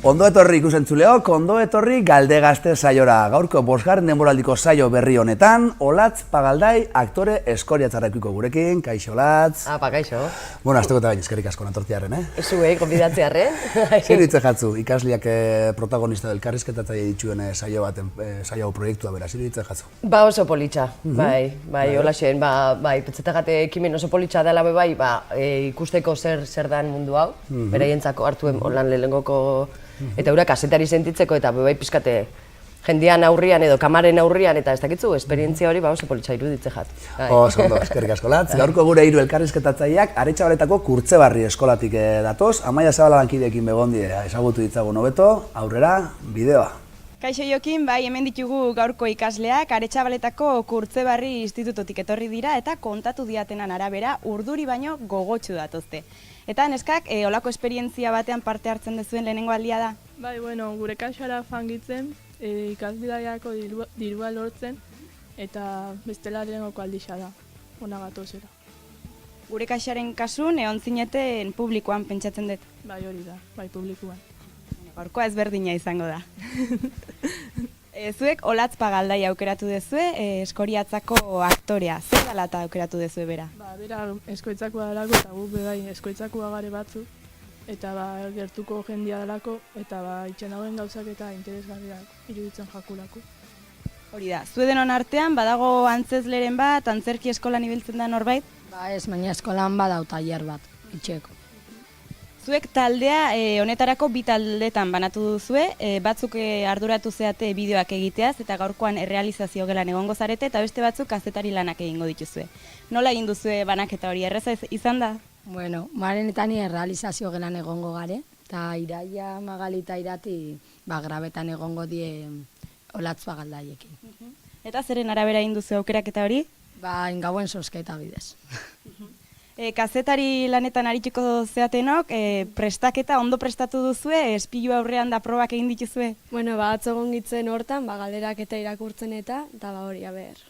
Ondo etorri ikusentzuleok, ondo etorri Galdegazte saiora. Gaurko bosgarren denboraldiko saio berri honetan, Olatz Pagaldai aktore eskoriatzarrekiko gurekin. Kaixo, Olatz. Apa, kaixo. Bueno, azteko eta bain eskerrik asko natortziarren, Zuei, konbidatzearren. Zer hitz jatzu, ikasliak protagonista del elkarrizketatzaile dituen saio hau proiektua bera, zer hitz jatzu? Ba oso politxa, bai, holaxen, bai, petzetegate ekimen oso politxa dela bai, ikusteko zer dan mundu hau, beraientzako hartuen holan lehengoko eta hura kasetari sentitzeko eta bai pizkate jendean aurrian edo kamaren aurrian eta ez dakitzu, esperientzia hori oso politxa iruditze jat. Oso ondo, eskerrik asko, Latz. Gaurko gure hiru elkarrizketatzaileak Aretxabaletako Kurtzebarri eskolatik datoz. Amaia Zabala lankideekin begondi ezagutu ditzagun hobeto, aurrera, bideoa. Kaixo Jokin, bai, hemen ditugu gaurko ikasleak Aretxabaletako Kurtzebarri institutotik etorri dira eta kontatu diatenan arabera urduri baino gogotsu datozte. Eta neskak, olako esperientzia batean parte hartzen dezuen lehenengo aldia da? Bai, bueno, gure kaxara fangitzen, ikasbidaiako dirua lortzen, eta bestela lehenengoko aldixa da, ona gatozera. Gure kaxaren kasun, egon zineten publikoan pentsatzen dut? Bai, hori da, bai, publikoan. Gaurkoa ezberdina izango da. Zuek Olatz Pagaldai aukeratu dezue, eskoriatzako aktorea. Zer dela eta aukeratu dezue bera? Bera eskoitzakoa dalako eta guk bai eskoitzakoa gare batzuk, eta gertuko jendia dalako, eta itxen hauen gauzak eta interesgarriak iruditzen jakulako. Hori da, zue denon artean, badago antzezleren bat, antzerki eskolan ibiltzen da norbait? Ba ez, baina eskolan badau tailer bat, itxeko. Zuek taldea honetarako bi taldetan banatu duzue, batzuk arduratu zeate bideoak egiteaz eta gaurkoan errealizazio gelan egongo zarete eta beste batzuk kazetari lanak egingo dituzue. Nola egin duzue banaketa hori, erreza izan da? Bueno, marenetan errealizazio gelan egongo gare, eta Iraia Magali eta Irati grabetan egongo die Olatz Pagaldaiekin. Eta zeren arabera egin duzu aukeraketa hori? Ba, ingauen sosketa bidez. Kazetari lanetan arituko zeatenok, prestaketa ondo prestatu duzue, espilu aurrean da probak egin dituzue? Bueno, atzo egon gitzen hortan, galderak eta irakurtzen eta hori,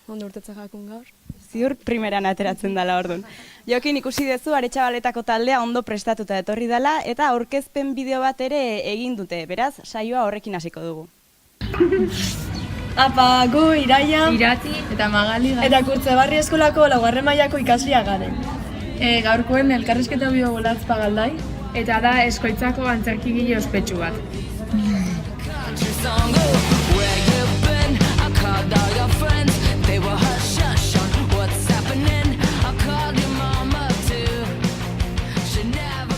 ondo urtetzen jakun gaur. Ziur primeran ateratzen dela orduan. Jokin ikusi dezu Aretxabaletako taldea ondo prestatuta etorri dela eta aurkezpen bideo bat ere egin dute, beraz, saioa horrekin hasiko dugu. Apa, gu Iraia, Irati eta Magali eta Kurtzebarri eskolako 4. mailako ikasleak garen. Gaurkoen elkarrizketa bideo Olatz Pagaldai eta da eskoitzako antzerkigile ospetsu bat.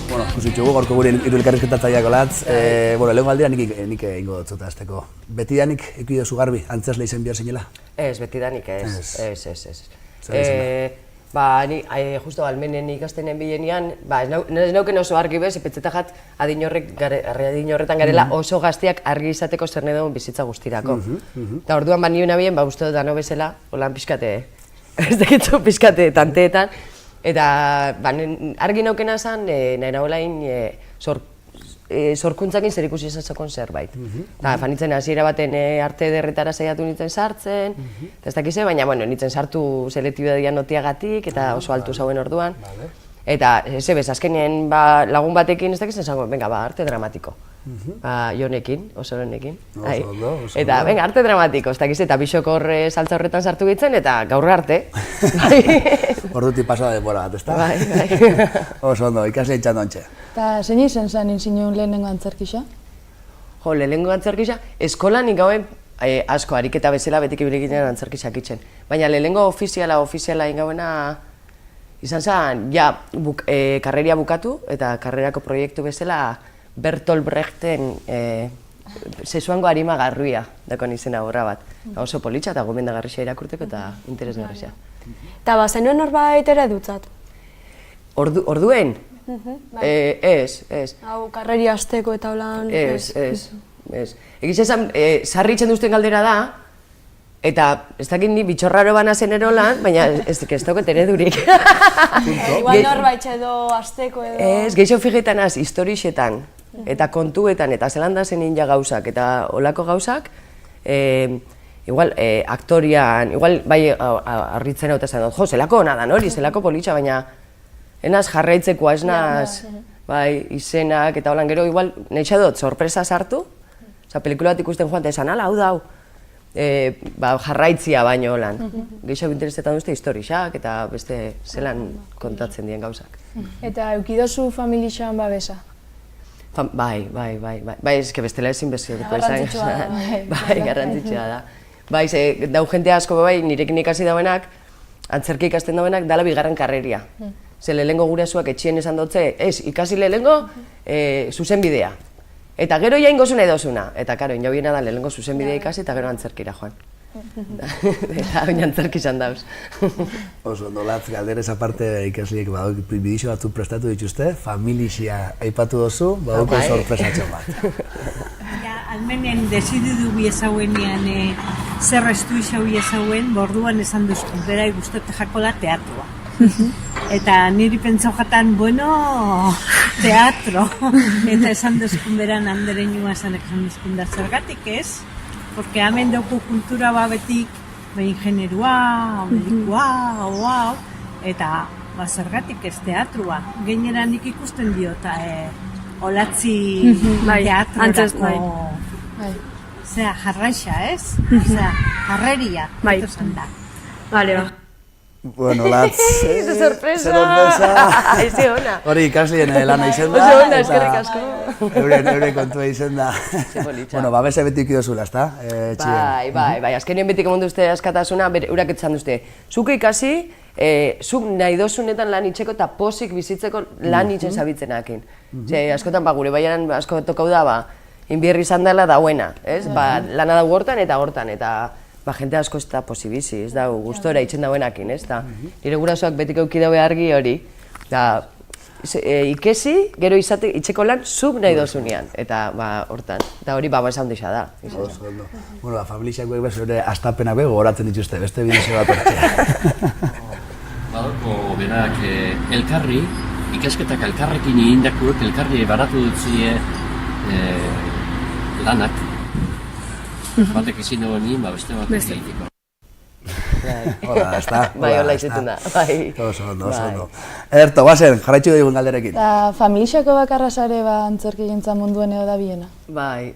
Bueno, kusitxugu, gaurko gure hiru elkarrizketatzaileak Olatz. Lehen galdera nik egingo dut azteko. Betidanik ikuidozu garbi, antzesle izen behar zinela? Ez, betidanik ez. Ni justo almenen ikastenen bilenean, ez nauken oso argi bez, epetzetajat adin horretan garela oso gazteak argi izateko zer nahi dugun bizitza guztirako. Eta orduan ni una bien, uste dut dano bezala, holan pixkate, ez dakitzu pixkate tanteetan, eta argi naukena zan, nahi nahoelain sorkuntzakin zer ikusi esatzakon zerbait. Fanitzen hasiera baten arte derretara saiatu nintzen sartzen, eta ez dakize, baina nintzen sartu selektibitatea notiagatik eta oso altu zauen orduan. Eta zebez, azkenean lagun batekin ez dakizen zango, venga, arte dramatiko. Jonekin, oso honekin. Eta, venga, arte dramatiko, ez dakize, eta bisoko saltza horretan sartu gitzen, eta gaur arte. Ordutik pasada denbora bat, ezta? Bai. Oso ondo, ikasle itxandontxe. Eta zein izan zen inzinuen lehenengo antzerkisa? Lehenengo antzerkisa, eskolan ingauen asko, ariketa bezala betik ibili ginen antzerkisak itzen. Baina lehenengo ofiziala ingauena izan zen, karreria bukatu eta karrerako proiektu bezala Bertolt Brechten sesuango harima garruia dakon izena horra bat. Oso politxa eta gomendagarrisa irakurteko eta interesgarrisa. Eta zenuen norbait ere dutzat? Orduen? Ez. Hau, karreria azteko eta holan... Ez. Egiz esan, sarri itxen duzten galdera da, eta ez dakit ni bitxorraro bana zen erolan, baina ez dauket eredurik. Igual norbait edo azteko edo... Ez, geixo figetan az, historixetan, eta kontuetan, eta zelanda zen ninja gauzak, eta olako gauzak, igual, aktorian, igual, bai, arritzen hau eta zen dut, zelako hona da, hori, zelako politxa, baina enaz jarraitzekoa, bai, izenak, eta holan gero, igual, nahi dut, sorpresa sartu, pelikula bat ikusten joan, eta esan, ala, hau da, hau, jarraitzia baino holan. Gehiago interesetan duzte historiak eta beste zelan kontatzen dien gauzak. Eta eukidozu familixan babesa? Bai, eske bestela ezin beziotuko izan. Bai, garrantzitsua da. Bai, dau jente asko bai, nirekin ikasi dauenak, antzerki ikasten dauenak, dala bigarren karreria. Ze lehengo gurasoak etxien esan dutze, ikasi lehengo zuzenbidea. Eta gero ja ingozu nahi dozuna. Eta karo, inau biena da lehengo zuzenbidea ikasi eta gero antzerkira joan. Eta oin antzerki izan dauz. Oso, ondo, Latz, galderez aparte ikasliek bidixo batzuk prestatu dituzte, familixia aipatu dozu, baduko sorpresatxo bat. Almenen desididu biezauenean zer estu izau biezauen, borduan esan duzku, bera guztate jakola teatroa. Eta niri pentsau jatan, bueno, teatro. Eta esan duzkun beran handere nioa esan duzkun da zergatik ez, porque hemen dugu kultura babetik, ingenerua, medikua, eta zergatik ez teatrua. Gainera nik ikusten diot, olatzi teatrorako, zera, jarraixa ez? Zera, jarreria, esan da. Vale, ba. Bueno, Latz, ze sorpresa! Eze hona. Hori ikaslien lana izen da. Eze hona, eskerrik asko. Euren kontua izen da. Bueno, babese beti ikidozula, ezta? Bai, azkenien beti komondu uste askatasuna, urak etzan duzte. Zuk ikasi, zuk nahi dozunetan lan itxeko eta posik bizitzeko lan itxen zabitzenakin. Askotan, gure baiaran asko tokau da, inbierri izan dela dauena, ez? Lana da hortan, eta jente asko ez da posibizi, ez da, gustora itxen dauenakin, ez da. Nire gurasoak betik euki daue argi hori, ikesi, gero itxeko lan zuk nahi dozunean, eta hortan, eta hori esan dixa da. Bueno, familixak behar zure astapenak bego horatzen dituzte, beste bidizio bat hortzea. Badoko berak elkarri, ikasketak elkarrekin egindakoek elkarri baratu dutzie lanak. Batek ezin dugu nien, beste bat egiteko. Hola, ez da. Bai, hola izetun da, bai. Oso ondo. Ederto, guazen, jarraitxu dugun galderekin. Eta familixako bakarra zare antzerki gintza munduen edo da biena? Bai,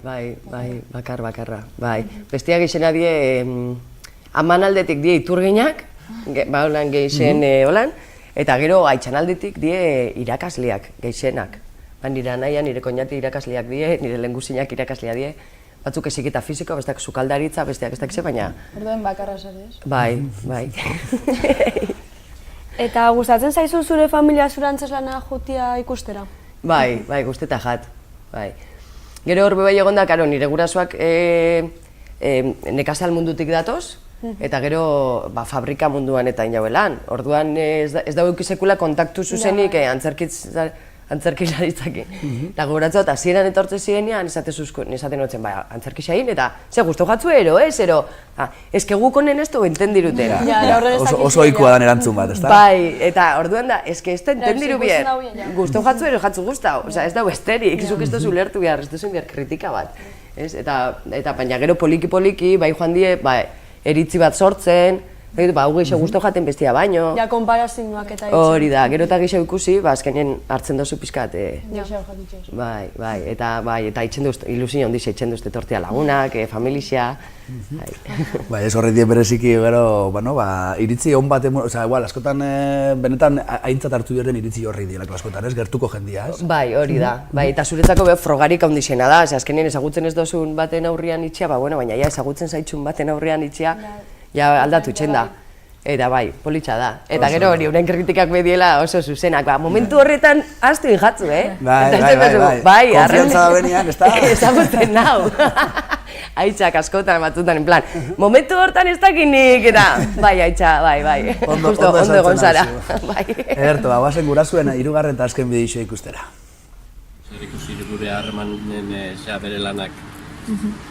bakarra, bai. Bestiak geixena die, aman aldetik die iturginak, holan geixen holan, eta gero aitzan aldetik die irakasleak geixenak. Nire nahian, nire koñati irakasleak die, nire lenguzinak irakasleak die, batzuk eziketa fiziko, besteak sukaldaritza, besteak ez dakize, baina... Orduen bakarra zare, ez? Bai. Eta gustatzen zaizu zure familia zure antzeslana jotia ikustera? Bai, gusteta jat. Gero hor bebai egon da, karo, nire gurasoak nekazal mundutik datoz, eta gero fabrika munduan eta inauelan. Orduan ez da sekula kontaktu zuzenik antzerkilaritzakin. Eta gogoratzen dut, hasieran etortzen zirenean, esaten notzen, antzerkisain, eta ze guztu jatzu ero, eske guk honen ez dugu entendiruten. Oso ohikoa dan erantzun bat, ez da? Bai, eta orduan da, eske ez da entendiru bier, guztu jatzu ero jatzu guztau, ez dugu esterik, zuk ez duzu lertu behar, ez duzu behar kritika bat. Eta baina gero poliki, bai joan die, eritzi bat sortzen, hau gehiago guztu jaten bestia baino. Ja, konparazioak eta itxen. Hori da, gero eta gehiago ikusi, azkenean hartzen dozu pizkat. Bai, eta itxen duzte, ilusio handiz itxen duzte tortia lagunak, familixia. Bai, ez horret die bereziki gero, iritzi hon bat, askotan benetan aintzat hartu diren iritzi horri dielako askotan, ez, gertuko jendia, ez? Bai, hori da, eta zuretzako frogarik handixena da, azkenean ezagutzen ez dozun baten aurrian itxia, baina ezagutzen zaitzun baten aurrian itxia, ja aldatu itxen da, eta bai, politxa da. Eta gero hori, uren kritikak bediela oso zuzenak, momentu horretan astu injatzu, Bai, konfiantza da benean, ez da? Ezagutzen nau. Aitzak askotan batzutan, en plan, momentu hortan ez dakinik, eta bai, aitza, bai. Justo, ondo egon zara. Ederto, guazen gurasoen hirugarren eta azken bidixo ikustera. Zer ikusi gure harremanen bere lanak.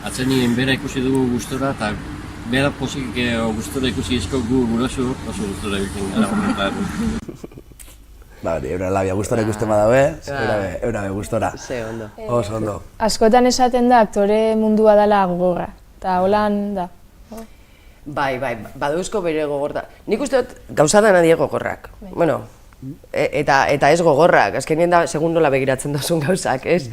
Atzenien bera ikusi dugu gustora, eta bera posik gustora ikusi izko guraso oso gustora egiten gara horretan. Eura labia gustora ikusten badabe, eura be gustora. Ze ondo. Oso ondo. Askotan esaten da aktore mundua dela gogorra, eta holan da. Bai, badauzko bere gogorra. Nik uste dut gauza dana die gogorrak. Bueno, Eta ez gogorrak, azkenien da, segun nola begiratzen dozun gauzak, ez?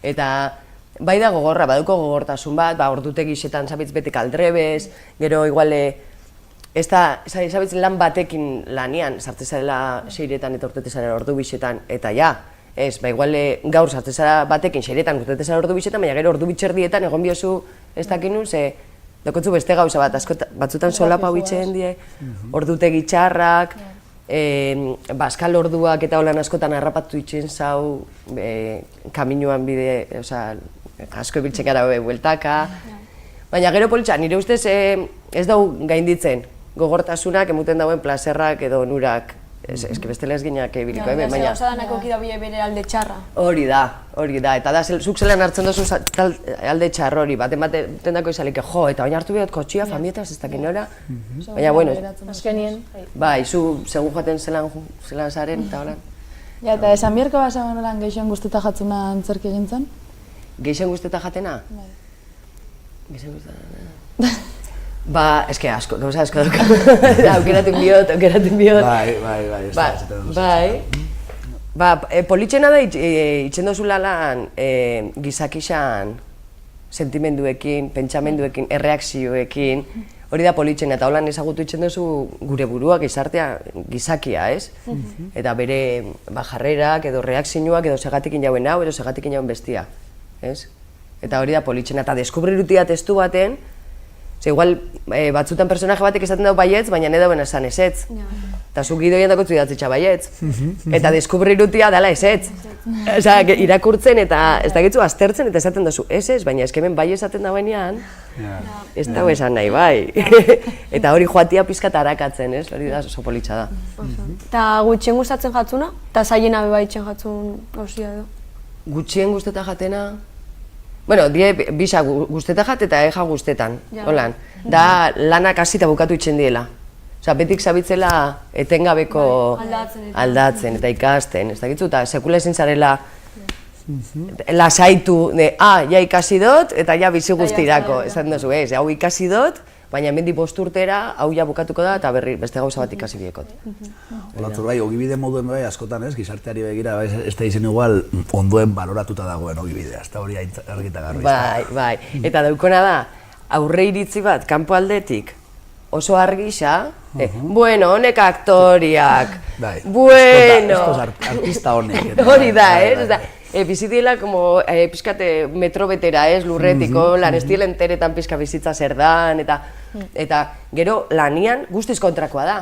Eta bai da gogorra, baduko gogortasun bat, ordutegi xetan zabitz betek aldrebez, gero iguale, ez da, zabitz lan batekin lanian, sartzezarela seiretan eta urtetezaren ordu bixetan, eta ja, ez, iguale gaur sartzezara batekin seiretan urtetezaren ordu bixetan, baina gero ordu bitxerdietan egon biozu ez dakinu, ze dokotzu beste gauza bat, batzutan solapa bitxeen die, ordutegi txarrak, baskal orduak eta holan askotan harrapatu itxen zau, kaminuan bide, asko ibiltzen gara bueltaka, baina gero politxa, nire ustez ez dau gainditzen, gogortasunak emuten dauen plazerrak edo onurak, eske bestela ez gineak ebiliko, baina... Osadanak okida bere alde txarra. Hori da, eta da, zuk zelan hartzen dozu alde txarro hori, baten dako izalik, eta baina hartu behot kotxia, famietaz, ez dakin nora, baina, bueno, azkenien. Bai, zu segun joaten zelan zaren, eta holan. Ja, eta esan biherko basagoen holan gehixen guzteta jatzuna antzerki egintzen? Gehixen guzteta jatena? Bai. Gehixen guzteta... Ba, eske asko, gauza asko duk. Aukeratzen biot. Bai. Ba, politxena da itxen dozula lan gizakixan sentimenduekin, pentsamenduekin, erreakzioekin, hori da politxena, eta holan ezagutu itxen dozu gure burua, gizartea, gizakia, ez? Eta bere jarrerak edo reakzioak edo segatikin jauen hau, edo segatikin jauen bestia, ez? Eta hori da politxena, eta deskubrirutia testu baten, igual, batzutan personaje batek esaten dago baietz, baina ne dauen esan ezetz. Eta zuk gidoian dakotzu idatzitza baietz. Eta deskubrirutia dela ezetz. Osa, irakurtzen eta ez dakitzu aztertzen eta esaten duzu ez, baina eskemen bai esaten dagoenean, ez dago esan nahi, bai. Eta hori joatia pizkat arakatzen, ez? Hori da oso politxa da. Eta gutxien gustatzen jatzuna? Eta zaiena bai itxen jatzun gauzia edo? Gutxien guztetan jatena? Bueno, die bisa guztetan jat eta eja guztetan, holan. Da lanak hasi eta bukatu itxen diela. Osa, betik zabitzela etengabeko aldatzen eta ikasten, ez dakitzu, eta sekula ezin zarela lasaitu, ja ikasi dut eta ja bizi guztirako, ez duzu, ez, hau ikasi dut, baina hemendik 5 urtera hau ja bukatuko da eta berri beste gauza bat ikasi biekot. Olatzur bai, ogibide moduen bai askotan ez, gizarteari begira, ez da izen igual ondoen baloratuta dagoen ogibidea, ez da hori argita garbi. Bai, eta daukona da, aurre iritzi bat, kanpo aldetik, oso argisa, bueno, honek aktoriak, bueno... Artista honek. Hori da, ez? Bizitiela como pizkate metrobetera, ez, lurretiko, lan estiel enteretan pizka bizitza zer dan, eta gero lanian guztiz kontrakoa da.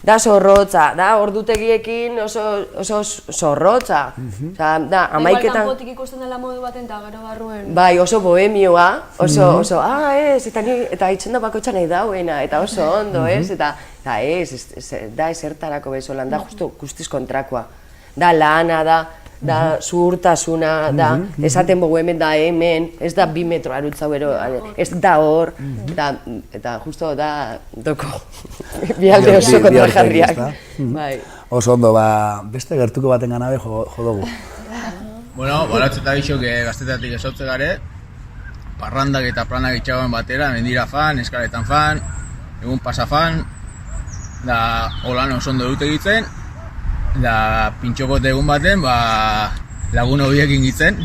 Da zorrotza, da ordutegiekin oso zorrotza. Da, amaiketan... Igual kanpotik ikusten dela modu baten eta gero barruen... Bai, oso bohemioa, oso, ez, eta itxen da bakotxa nahi dauena, eta oso ondo, ez, eta da ezertarako bezolan, da justu guztiz kontrakoa. Da lana, da zuhurtasuna, da esaten bogu hemen da hemen, ez da 2 metro arutza bero, ez da hor, eta justo da doko bialde oso kontrajarriak. Oso ondo, beste gertuko baten ganabe jo dugu. Bueno, baratze eta gixok gaztetatik esotze gare, parrandak eta planak itxagoen batera, mendira fan, eskaletan fan, egun pasa fan, da holan oso ondo dut egitzen, da pintxokote egun baten, lagun hobiekin gitzen,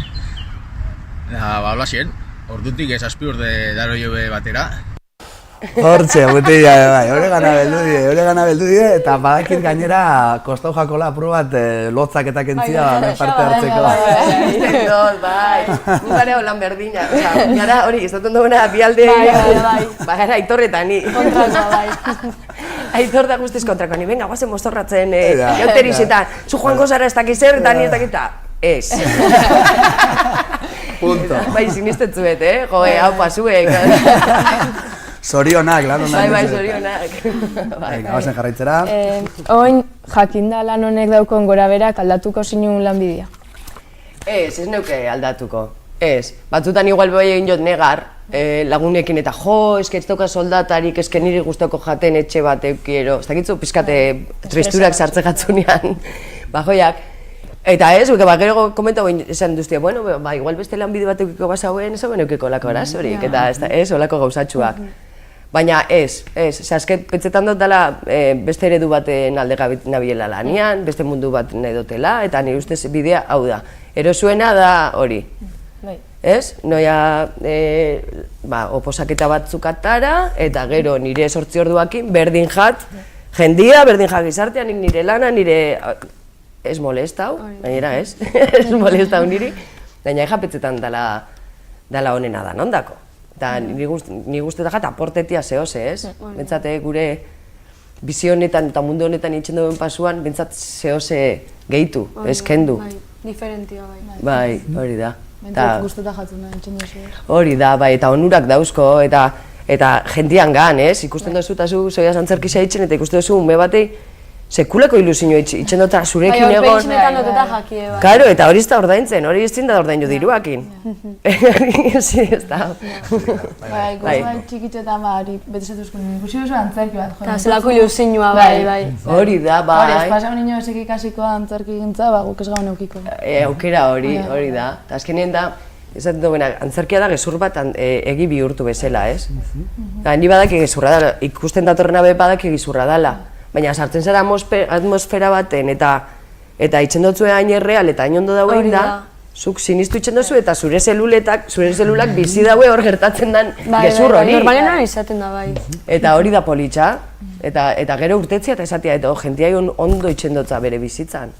da blasien, ordutik 7 urte daro jobe batera. Hortxe, botella, bai, hori gana beldu die, eta badakit gainera kostau jakola apur bat lotzak eta kentzia parte hartzeko. Bai, gare holan berdina, gara hori, izaten duguna bialde, gara aitorretan ni. Kontrakoa, bai. Aitor da guztiz kontrakoa, ni venga, guazen mozorratzen, jauterizetan, zu joango zara ez dakizer, eta ni ez dakita, ez. Punto. Bai, sinistetzuet, joe, hau pasuek. Zorionak, lan honak. Bai, zorionak. Gabazen jarraitzera. Oin, jakinda lan honek daukon gora berak aldatuko zinun lanbidea? Ez neuke aldatuko. Ez, batzutan igual bai egin jot negar, lagunekin eta eske ez dauka soldatarik, eske niri gustoko jaten etxe bat eukiero, ez dakitzu pizkate tristurak sartze gatzunean, bajoiak. Eta ez, gero komentago esan duztia, bueno, igual beste lanbide bat eukiko basauen, ez hauen eukiko olako arazorik, eta ez olako gauzatxuak. Baina ez, azket pentsetan dut dela beste eredu baten alde nabiela lanian, beste mundu bat nahi dutela, eta nire ustez bidea hau da. Erosuena da hori. Ez? Noia oposaketa batzuk atara, eta gero nire 8 orduakin berdin jat, jendia, berdin jat gizartean, nire lana, nire... Ez molestau, gainera ez, ez molestau niri, baina japetzetan dala honena da, nondako. Eta ni guztetan jat aportetia zehose, ez? Bentsate gure bizi honetan eta mundu honetan itxen duen pasuan, bentsat zehose gehitu, ez kendu. Diferentia, bai. Bai, hori da. Bentsat guztetan jatzen da, itxen duzu. Hori da, bai, eta onurak dauzko, eta jentian gan, ez? Ikusten duzu eta zu zoiaz antzerkisa itxen, eta ikusten duzu ume batei, sekulako ilusioa itxen dut zurekin egon. Bai, horpeixinetan duteta jakie, bai. Karo, eta hori ez da ordaintzen, hori ez da ordaindu diruakin. Ez da. Bai, goza txikitzetan hori betezetuzko ikusi duzu antzerki bat. Eta zelako ilusioa, bai. Hori da, bai. Hori, ez pasau nino esek ikasikoa antzerki gintza, guk ez gaun eukiko. Aukera hori da. Eta azkenien da, esaten duena, antzerkia da gezur bat egi bihurtu bezala, ez? Ni badaki gezurra dela, ikusten datorrena badaki gezurra dela. Baina sartzen zara atmosfera baten eta itxen dutzu hain erreal eta hain ondo dauen da, zuk sinistu itxen duzu eta zure zelulak bizi daue hor gertatzen den gezur hori. Normalean izaten da, bai. Eta hori da politxa, eta gero urtetzia eta esatia, eta jentia ondo itxen dutza bere bizitzan.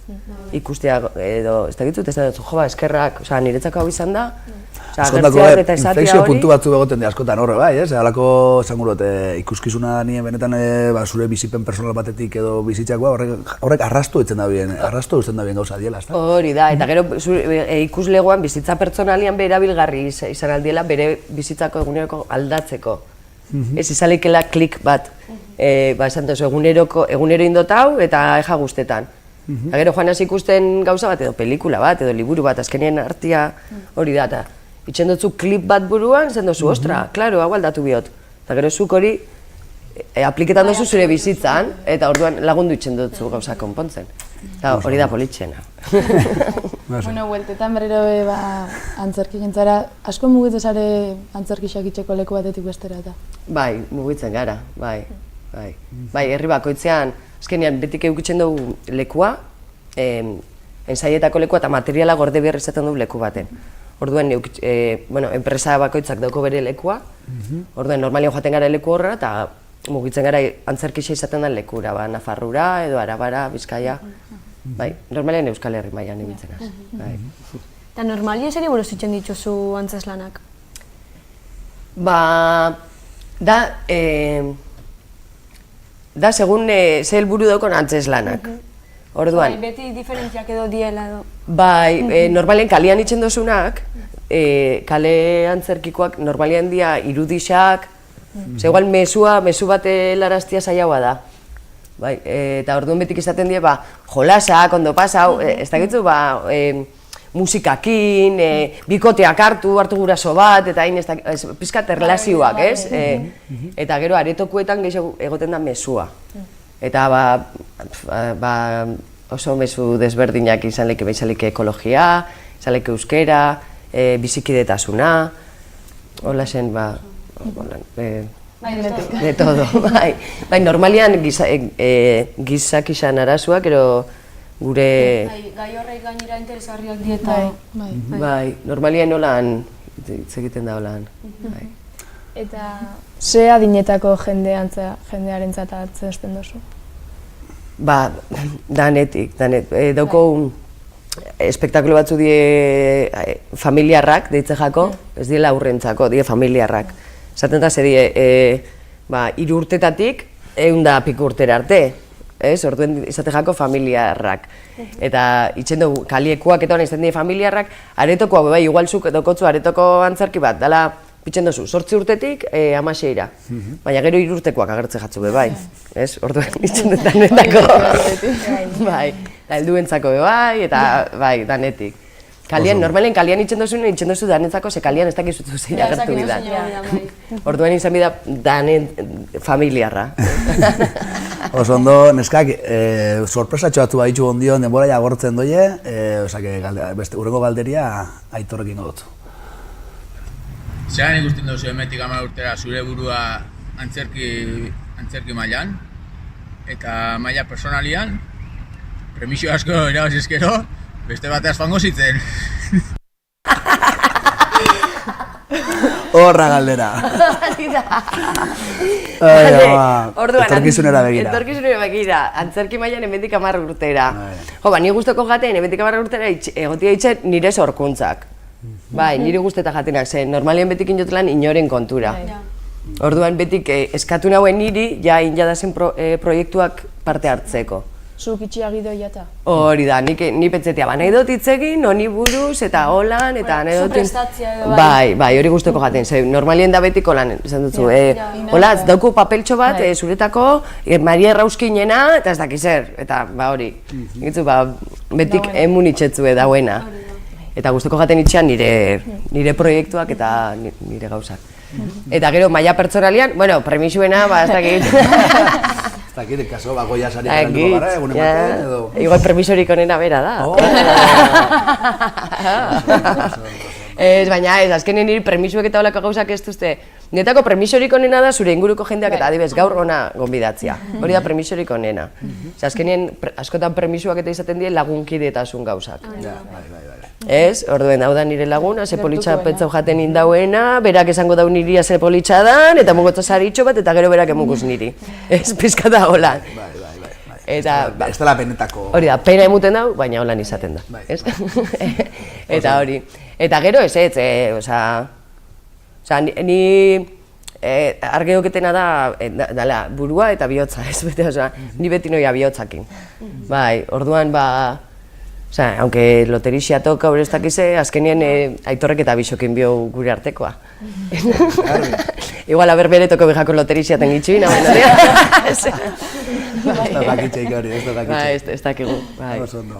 Ikustea edo, ez da gitzut, ez da dutzu, jo ba, eskerrak, niretzako hau izan da, askotako inflexio puntu batzu egoten di askotan horre bai, ez? Halako esango dut ikuskizuna nien benetan zure bizipen personal batetik edo bizitzakoa horrek arrastu egiten da bien, arrastu egiten da bien gauza diela, ezta? Hori da, eta gero ikuslegoan bizitza pertsonalian beherabilgarri izan aldiela bere bizitzako eguneroko aldatzeko. Ez izalekela klik bat, esan duzu egunero indotau eta eja guztetan. Eta gero joan hasi ikusten gauza bat edo pelikula bat edo liburu bat, azkenien artia hori da, eta itxen dutzu klip bat buruan, zen duzu, ostra, klaro, hau aldatu bihot. Eta gero zuk hori apliketan duzu zure bizitzan, eta orduan lagundu itxen dutzu gauza konpontzen. Eta hori da politxena. Bueno, bueltetan berriro antzerki gintzara, asko mugitzen zare antzerki xakitzeko leku batetik bestera eta? Bai, mugitzen gara, bai. Bai, herri bakoitzean, azkenean betik eukitzen dugu lekua, ensaietako lekua eta materiala gorde behar izaten dugu leku baten. Orduan, enpresa bakoitzak dauko bere lekua, orduan, normalian joaten gara leku horra, eta mugitzen gara antzerkixa izaten den lekura, Nafarrura, edo Arabara, Bizkaia, bai, normalian Euskal Herri mailan ibiltzen az. Eta normalia zeri buruz itxen dituzu antzeslanak? Da, segun ze helburu daukon antzeslanak. Orduan. Beti diferentziak edo diela edo. Bai, normalean kalean itxen dozunak, kale antzerkikoak normalean dia irudixak, igual mezu bat helaraztia zailagoa da. Bai, eta orduan betik izaten die, jolasak, ondo pasau, ez dakitzu, musikakin, bikoteak hartu guraso bat, eta hain pizkat erlazioak, ez? Eta gero aretokuetan gehiago egoten da mezua. Eta oso mezu desberdinak izan leke ekologia, izan leke euskera, bizikidetasuna, hola zen, de todo, bai. Bai, normalian gizak izan arazuak, ero gure... Gai horrek gainera interesgarriak dieta. Bai, normalian holan, hitz egiten da holan. Eta ze adinetako jendearen zatatzen duzu? Danetik, dauko espektakulo batzu die familiarrak, deitze jako, ez diela aurrentzako, die familiarrak. Zaten da, ze die, 3 urtetatik, 100 urtera arte, orduen izate jako familiarrak. Eta itxen dugu, kaliekuak eta hona izan die familiarrak, aretokoa, bai, igual zuk daukotzu aretoko antzerki bat, dala, pitxen duzu, 8 urtetik, 16ra. Baina gero 3 urtekoak agertze jatzu bai, ez? Orduan itxen dut danetako. Bai, eta helduentzako bai, eta bai, danetik. Normalen kalian itxen duzu danetzako, ze kalian ez dakizutu zein agertu bidan. Orduan izan bida danen familiarra. Oso ondo, neskak, sorpresatxo batzu baditu ondion denbora agortzen doie, urrengo galderia Aitorrekin dut. Zeran ikusten duzu emetik 10 urtera zure burua antzerki mailan, eta maila personalian, premisio asko erabazizkero, beste bateaz fango zitzen. Horra galdera. Etorkizunera begira. Etorkizunera begira, antzerki mailan hemendik 10 urtera. Jo, ni gustoko jaten hemendik 10 urtera egotia itzen nire sorkuntzak. Bai, nire gusteta jatenak, ze normalien betik inotlan inoren kontura. Orduan betik eskatu nauen niri, ja injadazen proiektuak parte hartzeko. Zuk itxiak gidoia eta? Hori da, ni pentsetea, nahi dut hitz egin, honi buruz, eta holan, eta nahi dut... Zuprestatzia edo bai. Bai, hori guztoko jaten, ze normalien da betik holan, esan dutzu, holaz, dauku papeltxo bat, zuretako, Maria Errauskinena, eta ez dakiz zer, eta hori, betik emun itxetzue dauena. Eta guztoko jaten itxean nire proiektuak eta nire gauzak. Eta gero, maila pertsonalian, bueno, premisuena, ez dakit... Ez dakit, kaso, Goya saria garranduko gara, egunen batean, edo... Igual permisorik onena bera da. Baina ez, azkenen niri permisuek eta olako gauzak ez duzte. Nietako permisorik onena da zure inguruko jendeak eta adibez gaur ona gonbidatzia. Hori da permisorik onena. Azkenen askotan permisuak eta izaten die lagunkidetasun gauzak. Ez, orduen hau da nire laguna, ze politxa pentsau jaten indauena, berak esango dau niria ze politxa dan, eta mugotza saritxo bat, eta gero berak emukuz niri. Ez, pizka da holan. Eta... Ez dela penetako... Hori da, pena emuten dau, baina holan izaten da. Eta hori. Eta gero ez, ni argeoketena da burua eta bihotza, ez bete, ni beti noia bihotzakin. Bai, orduan aunque loterixia toka hori ez dakize, azkenien Aitorrek eta Bixokin bio gure artekoa. Igual bere toko bijako loterixia tengitxuin, Ez da dakitxeik hori, ez da dakitxeik. Ez dakigu,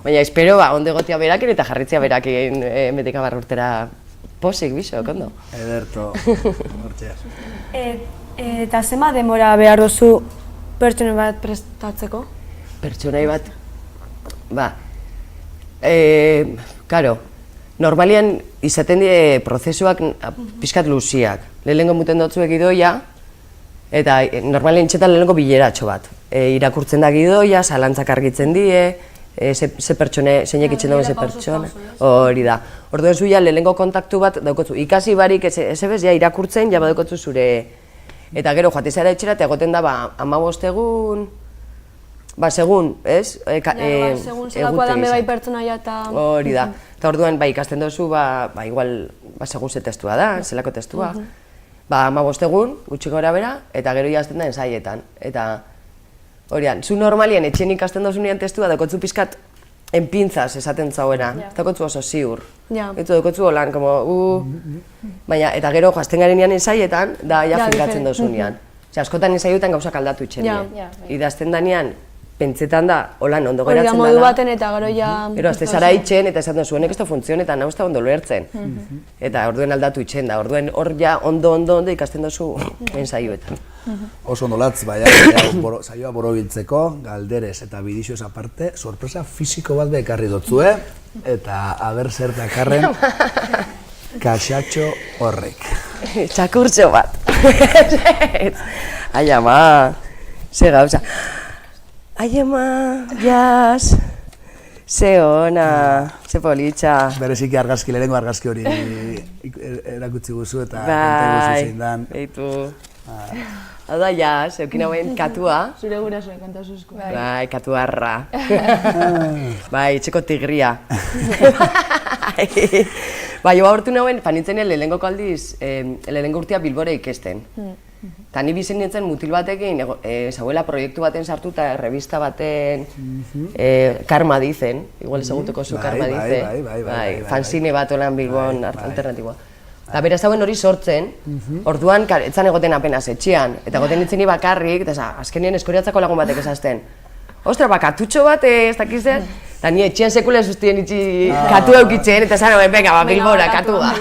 baina espero onde gotia berakin eta jarritzia berakin emetik 10 urtera posik, Bixok, ondo? Ederto, hortxeaz. Eta zema demora behar duzu pertsonai bat prestatzeko? Pertsonai bat, karo, normalian izaten die prozesuak pixkat luziak. Lehenengo muten dutzuek gidoia, eta normalian txetan lehenengo bileratxo bat. Irakurtzen da gidoia, zalantzak argitzen die, ze pertsone, zeinek itxen dagoen ze pertsone. Hori da. Orduan zuia lehenengo kontaktu bat daukotzu. Ikasi barik ez ebez, irakurtzen, ja badukotzu zure... Eta gero, joatizara etxera, eta egoten da, 15 egun... segun, ez? Segun zelakoa dan bebai pertsonaia eta... Hori da. Eta orduan, ikasten duzu, igual, segun ze testua da, zelako testua. 15 egun, gutxi gora bera, eta gero jazten da ensaietan. Eta, horian, zu normalien etxen ikasten duzunean testua, daukotzu pizkat enpintzaz esaten zauena. Daukotzu oso ziur. Daukotzu holan, baina, eta gero joazten garenean ensaietan, da ja fingatzen duzunean. Askotan ensaioetan gauzak aldatu itxen dien. Idazten danean, pentsetan da, holan ondo geratzen dela. Hori da modu baten eta gero ja... Gero, azte zara itxen eta esaten zuenek ez da funtzionetan, hau ez da ondo lertzen. Eta orduen aldatu itxen da, orduen hor ja ondo ikasten duzu ensaioetan. Oso ondo latz, saioa borobiltzeko, galderez eta bidixoz aparte, sorpresa fisiko bat bekarri dotzue, eta aber zer dakarren kaxatxo horrek. Txakurtxo bat. Ai ama, ze gauza. Ai ama, jaz, ze ona, ze politxa. Bereziki argazki, lehenengo argazki hori erakutsi guzu eta konta guzu zein dan. Beitu. Hau da jaz, eukin hauen katua. Zure gura zuen kanta zuzko. Bai, katuarra. Bai, etxeko tigria. Bai, joa hortu nauen, nintzen lehenengo aldiz, lehenengo urtea Bilbora ikesten. Eta ni bizen nintzen mutil batekin, zauela proiektu baten sartu eta revista baten Karma dicen, igual ezagutuko zu Karma dicen. Bai, fanzine bat olan Bilbon alternatiboa. Eta beraz hauen hori sortzen, orduan etzan egoten apenas etxean, eta egoten nintzen ni bakarrik, eta azkenien eskoriatzako lagun batek esazten. Ostra, katutxo bat, ez dakizen, eta ni etxean sekula zuztien itxi katu eukitzen, eta zan, venga, Bilbora, katua.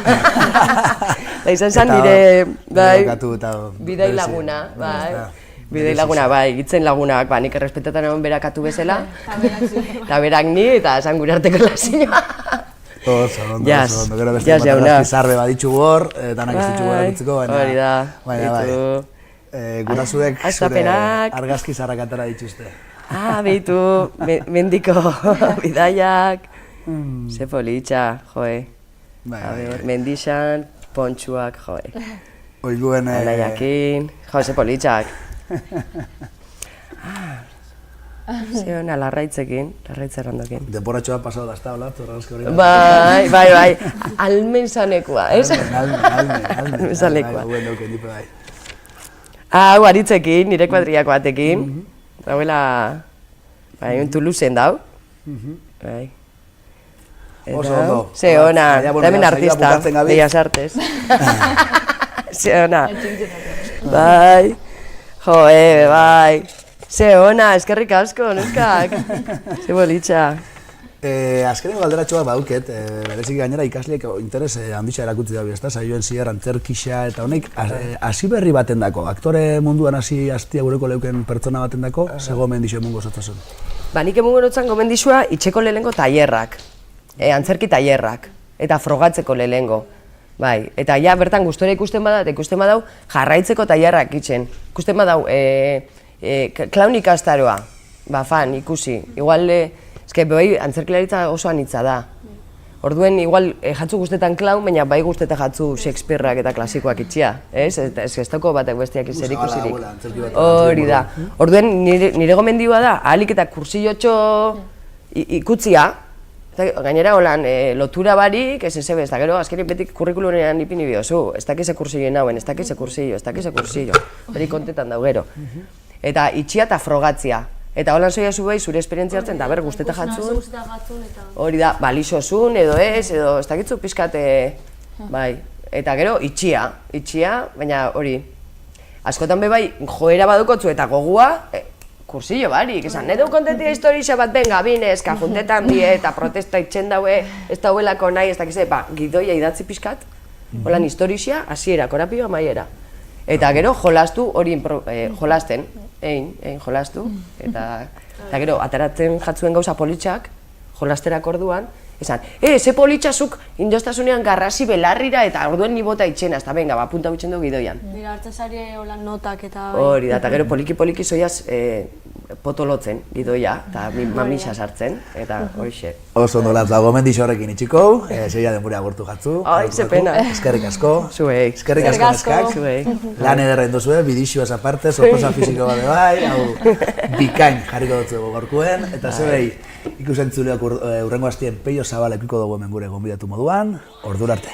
Eta izan zen nire, bidai laguna, bidai laguna, gitzen lagunak, nik errespetatan egon berak katu bezala, eta berak ni, eta esan gure arteko lazioa. Oso ondo, gero beste bat argazki zarbe baditxu hor, danak ez ditxu gora dutzeko, baina... Hori da, Gurasoek zure Astapenak. argazki zarrak atera dituzte. Beitu, mendiko bidaiak. Ze politxa, joe. A ber, mendixan, pontxuak, joe. Oiguen... Anaiakin, ze politxak. Ziona, larraitzekin, larraitzerandokin. Denporatxoa pasau da, ez da, hola, argazki hori. Bai, almen zanekua, ez? Almen zanekua. Bai. Hau, aritzekin, nire kuadriako batekin. Dauela, bai, un Toulouseen dau. Bai. Oso ondo. Ze ona, hemen artista, Bellas Artes. Ze ona. Bai, joe, bai. Ze ona, eskerrik asko, neskak. Ze bolitxa. Azkeneko galderatxoak baduket, berezik gainera ikasleek interes handitxa erakutzi dabi, ezta? Saioen zier, antzerkixa eta honek, hasi berri baten dako, aktore munduan hasi hastia gureko leuken pertsona baten dako, ze gomendixo emungo zatzazen? Nik emungo notzan gomendixua itxeko lehengo tailerrak, antzerki tailerrak, eta frogatzeko lehengo. Bai, eta ja bertan gustora ikusten badau jarraitzeko tailerrak itxen. Ikusten badau klaun ikastaroa, fan, ikusi. Igual, bai, antzerkilaritza oso anitza da. Orduen, igual, jatzu guztetan klaun, baina bai guztetan jatzu Shakespeareak eta klasikoak itxia. Ez dauko batek bestiak zer ikusirik. Hori da. Orduen, nire gomendioa da, ahalik eta kursilotxo ikutzia, gainera holan lotura barik, ez ezebez, eta gero azkenik betik kurrikulunean ipini biozu, ez dakize kursilloen hauen, ez dakize kursillo, beri kontetan dau gero. Eta itxia eta frogatzia. Eta holan zoia zu bai, zure esperientzia hartzen, eta ber, guzteta jatzun. Hori da, balixosun edo ez dakitzu pixkat, bai. Eta gero, itxia, baina hori. Askotan be bai, joera badukotzu eta gogua, kursillo barik, esan, edo kontentia historia bat benga, binezka, juntetan bie eta protesta itxen daue, ez dauelako nahi, ez dakize, gidoia idatzi pixkat, holan historia, hasiera, korapioa maiera. Eta gero jolastu hori jolasten, jolastu, eta gero ateratzen jatzuen gauza politxak, jolasterak orduan, esan, ze politxasuk indostasunean garrasi belarrira eta orduen ni bota itxena, eta benga, punta bitxen du gidoian. Dira, hartzen zari holan notak eta... Hori da, eta gero poliki zoiaz potolotzen gidoia, eta mamisa sartzen, eta horixe. Oso ondo latza, gomendixo horrekin itxikou, zeia denbura agurtu jatzu. Ai, ze pena. Eskerrik asko. Zuei. Eskerrik asko neskak. Lan ederra induzue, bidixua aparte, sorpresa fisiko bade bai, hau bikain jarriko dutzu gorkuen, eta zuei ikusentzuleak urrengo hastien Peio Zabal ekiko dugu hemen gure gonbidatu moduan, ordura arte.